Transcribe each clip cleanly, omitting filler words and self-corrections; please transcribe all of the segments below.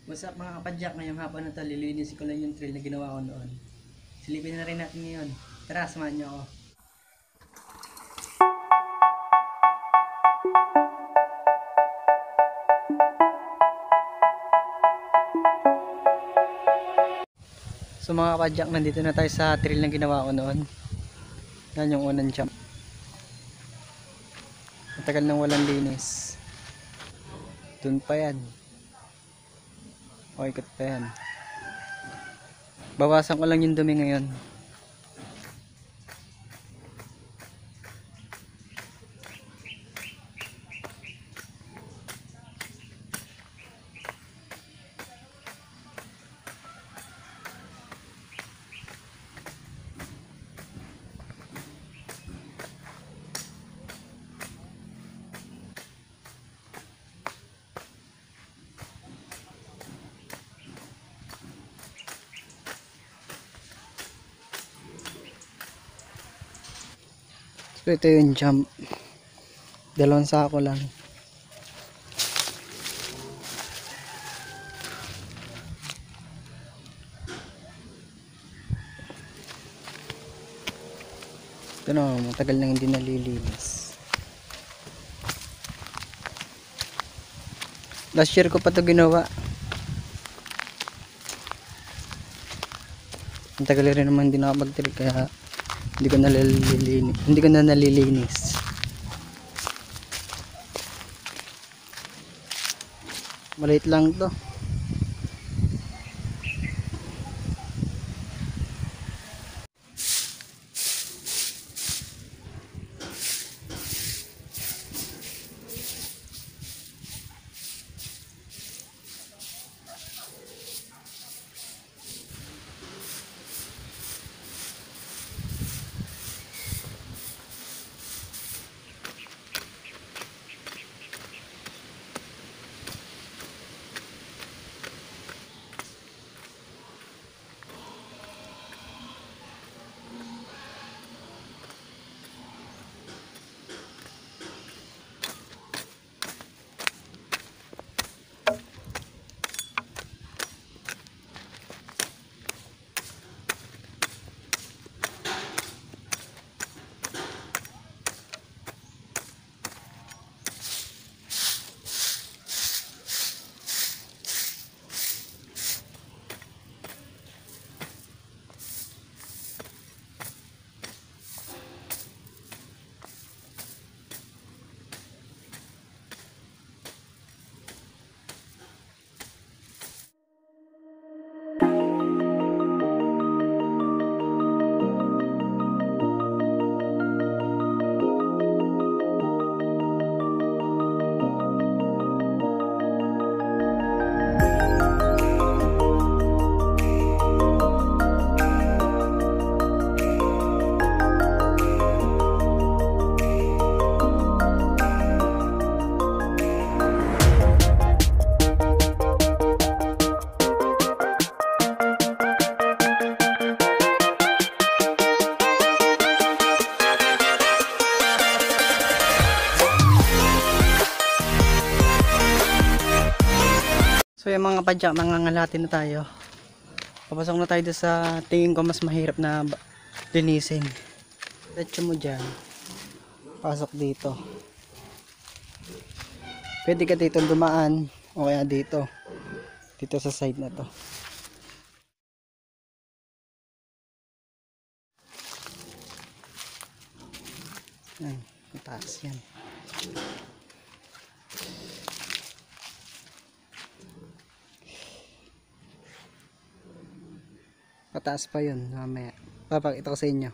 What's up mga kapadyak, ngayong hapon na to, lilinis ko lang yung trail na ginawa ko noon. Silipin na rin natin ngayon. Tara, samahan niyo ako. So mga kapadyak, nandito na tayo sa trail na ginawa ko noon. Yan yung unang jump. Matagal nang walang linis. Dun pa yan. O ikot pa yan. Bawasan ko lang yung dumi ngayon. So ito yung jump. Dalawang sako lang. Ito na, matagal nang hindi nalilinis. Last year ko pa ito ginawa. Ang tagal rin naman hindi nakapag-trip kaya hindi ko na nalilinis. Maliit lang to. So yung mga padyak, nangangalati na tayo. Papasok na tayo doon sa tingin ko mas mahirap na linisin. Diretso mo dyan. Pasok dito. Pwede ka dito dumaan o kaya dito. Dito sa side na to. Yan, mataas yan. Pataas pa yun, mamaya papakita ko sa inyo.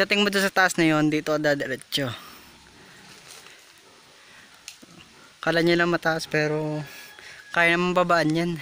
Pagdating mo doon sa taas na yon, dito ka dadiretso. Kala niya lang mataas pero kaya naman babaan yan.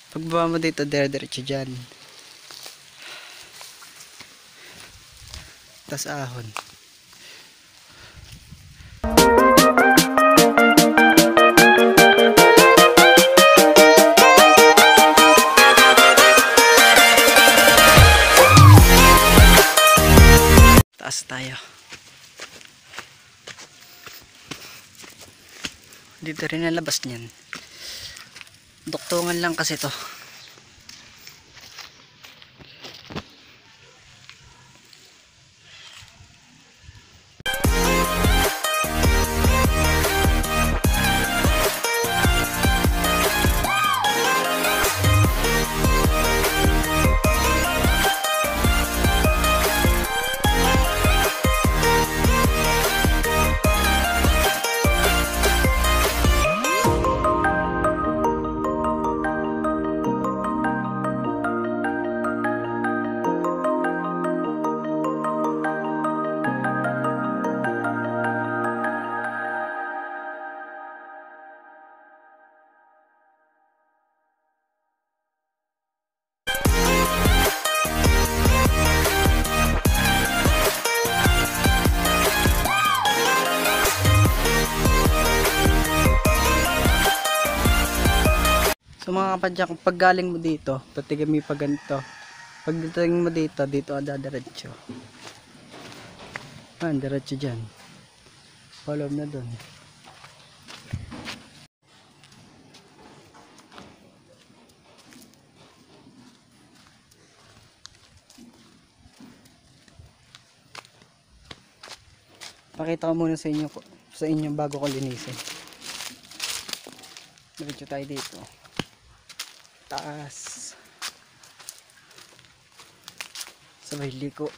Pagbaba mo dito, diretso dyan. Tas ahon. Taas tayo. Dito rin ang labas niyan. Duktungan lang kasi to. So mga kapadyak, pag galing mo dito, tatigam mo pa ganito. Pag dating mo dito, dito ka dadiretso. Diretso dyan. Follow na dun. Pakita ko muna sa inyo bago ko linisin. Diretso tayo dito. Taas. Sabay liko.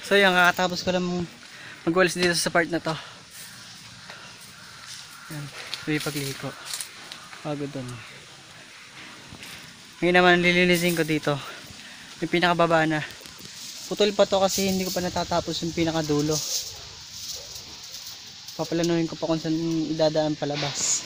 So yan, kakatapos ko lang magwalis dito sa part na to. Yan, may pagliko. Pagod dun. Ngayon naman lilinisin ko dito. Yung pinakababa na. Putol pa to kasi hindi ko pa natatapos yung pinakadulo. Papalanuhin ko pa kung saan idadaan palabas.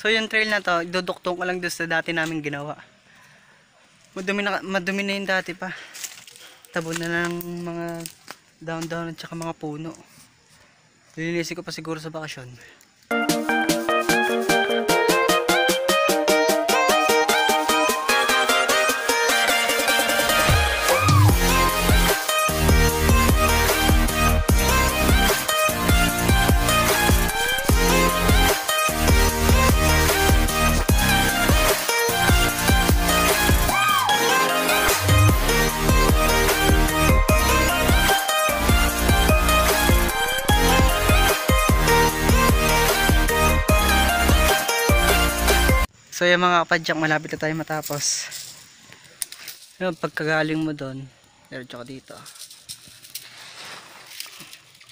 So yung trail na to, iduduktong ko lang doon sa dati namin ginawa. Madumi na yung dati pa. Tabon na ng mga down at saka mga puno. Lilinisin ko pa siguro sa bakasyon. So yung mga kapadyak, malapit na tayo matapos. Yung pagkagaling mo doon, diretso ka dito.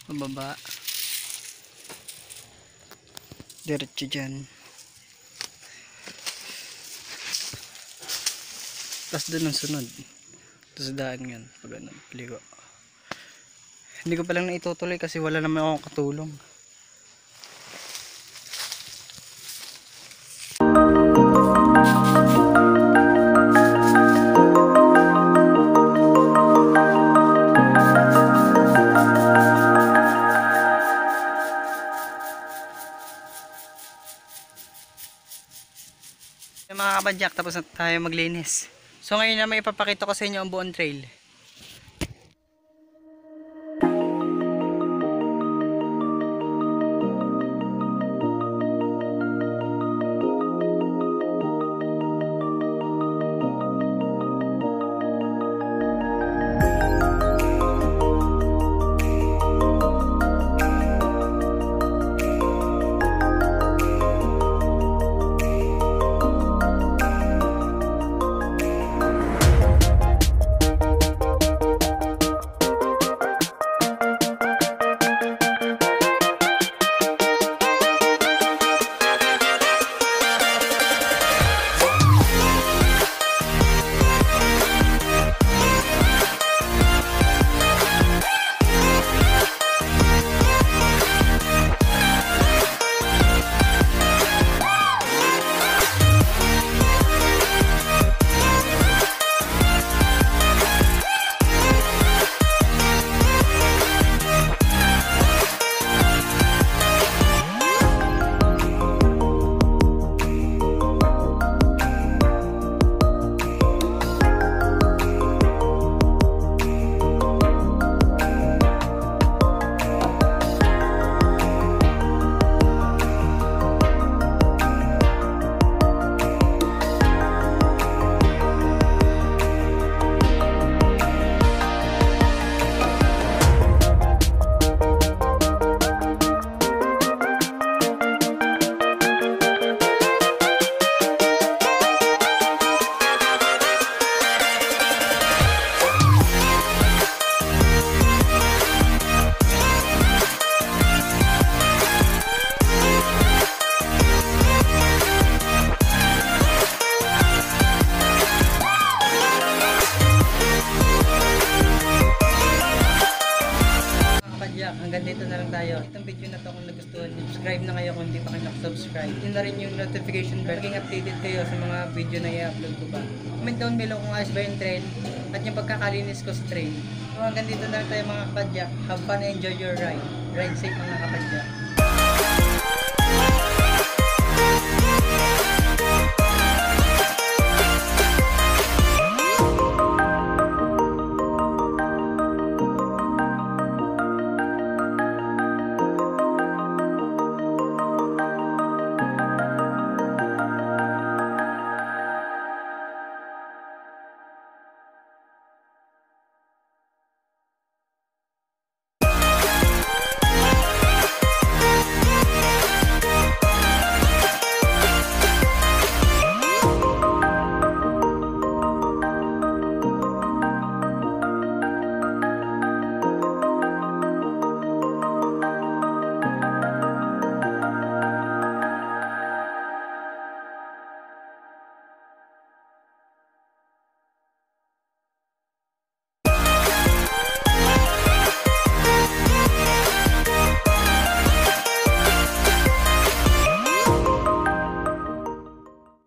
Mababa. Diretso dyan. Tapos doon ang sunod. Tapos daan yun. Pag ano, piligo. Hindi ko palang naitutuloy kasi wala naman akong katulong. mga kapadyak, tapos na tayo maglinis. So ngayon na may ipapakita ko sa inyo ang buong trail. Hanggang dito na lang tayo. Itong video na to kung nagustuhan, subscribe na kayo kung hindi pa kayo nakasubscribe. Yun na rin yung notification bell. Maging updated kayo sa mga video na i-upload ko pa. Comment down below kung ayos ba yung trail at yung pagkakalinis ko sa trail. So hanggang dito na lang tayo mga kapadyak. Have fun and enjoy your ride. Ride safe mga kapadyak.